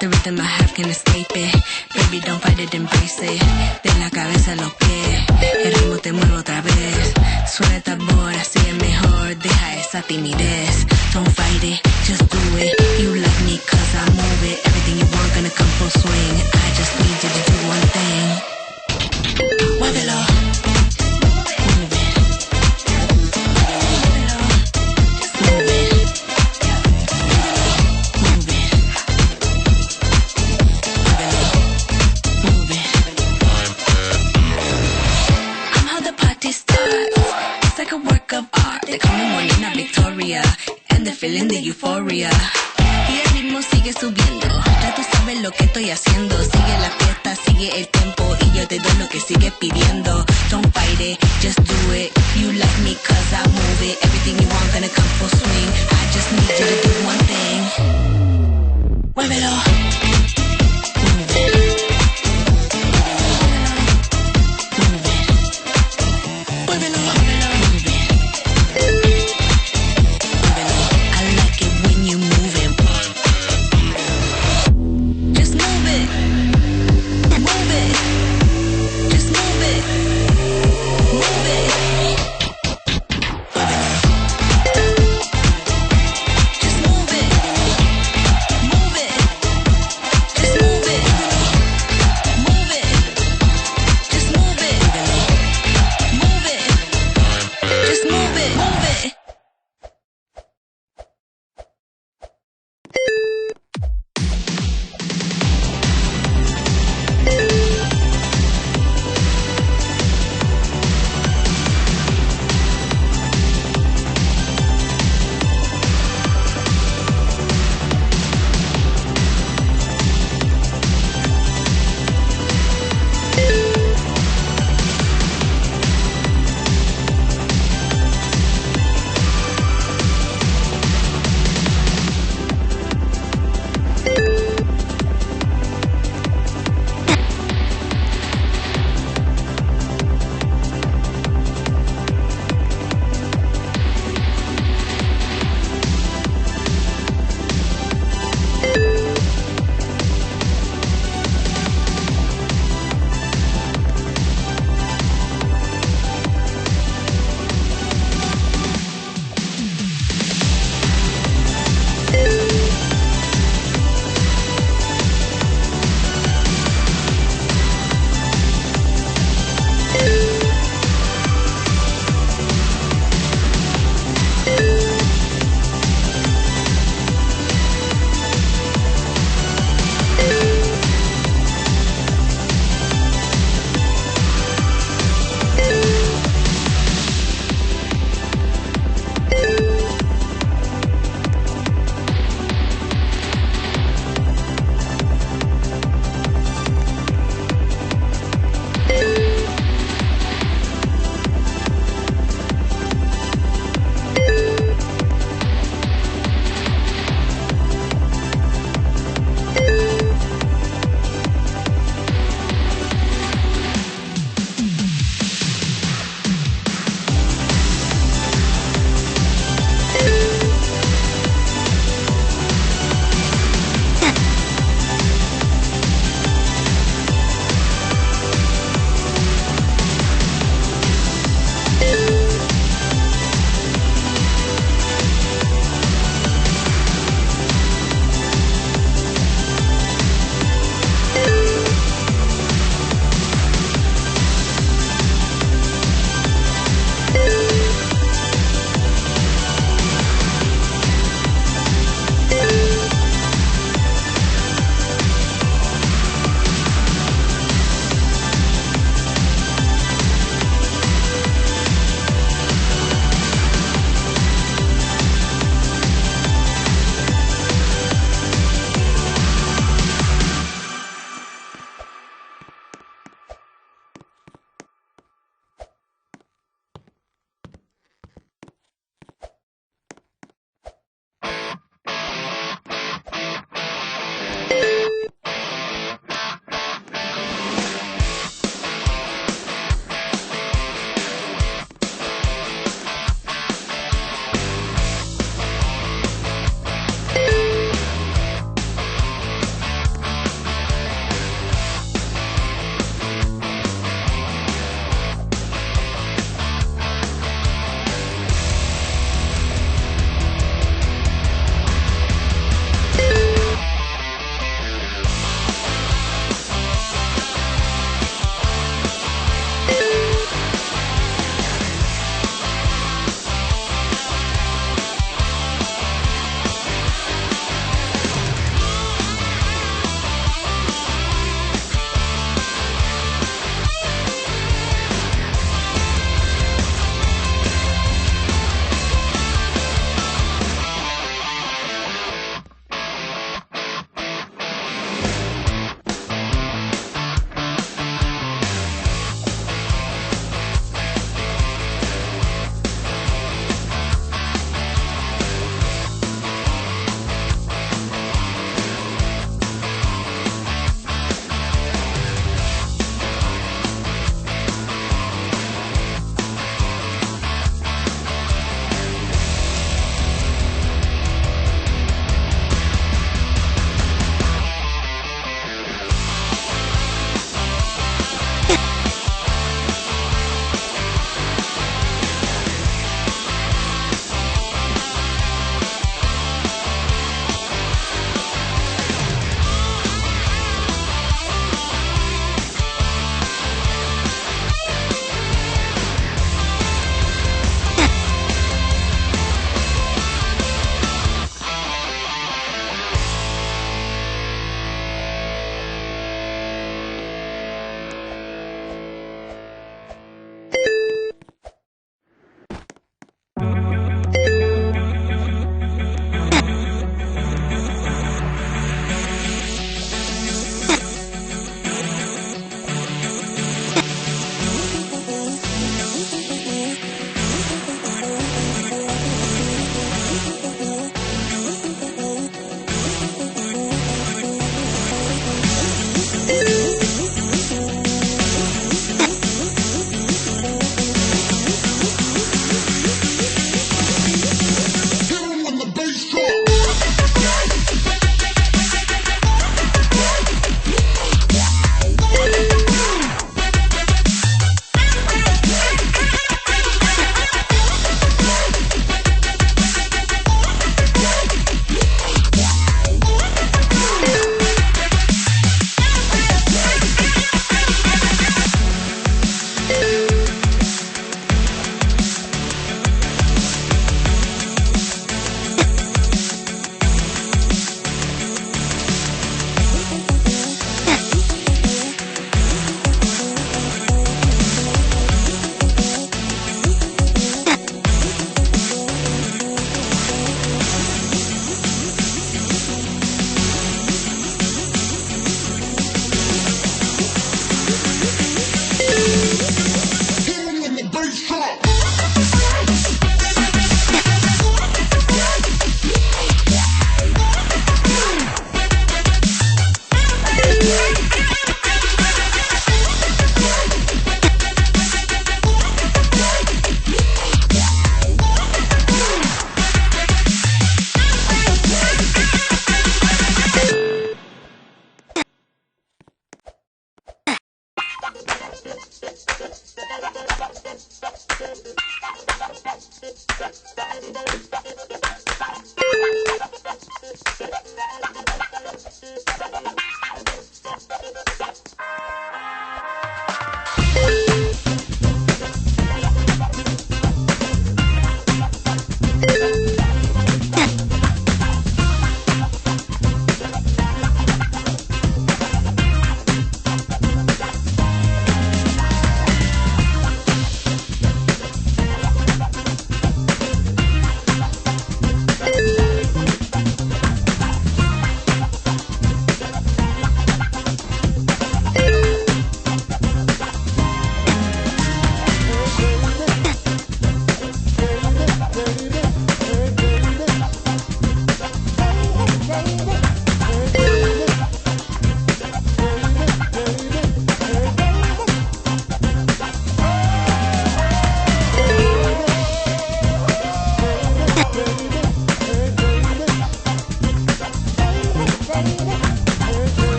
The rhythm I have can escape it. Baby, don't fight it, embrace it. De la cabeza a los pies, el ritmo te mueve otra vez. Suena el tambor, así es mejor. Deja esa timidez. Don't fight it, just do it. You like me cause I move it. Everything you want gonna come full swing. I just need you to do one thing. Muévelo. Move it. Muévelo. Move it. Move it. Move it. I'm how the party starts. It's like a work of art. They call me Morena Victoria. And the feeling de euphoria. Y el ritmo sigue subiendo. Ya tú sabes lo que estoy haciendo. Sigue la fiesta, sigue el tempo. Y yo te doy lo que sigues pidiendo. Don't fight it, just do it. You like me cause I move it. Everything you want gonna come full swing. I just need you to do one thing. Muévelo. Move it. Move it. Muévelo. Muévelo. Move it. I like it when you move it. Just move it. Move it. Just move it. Move it. Just move it. Move it.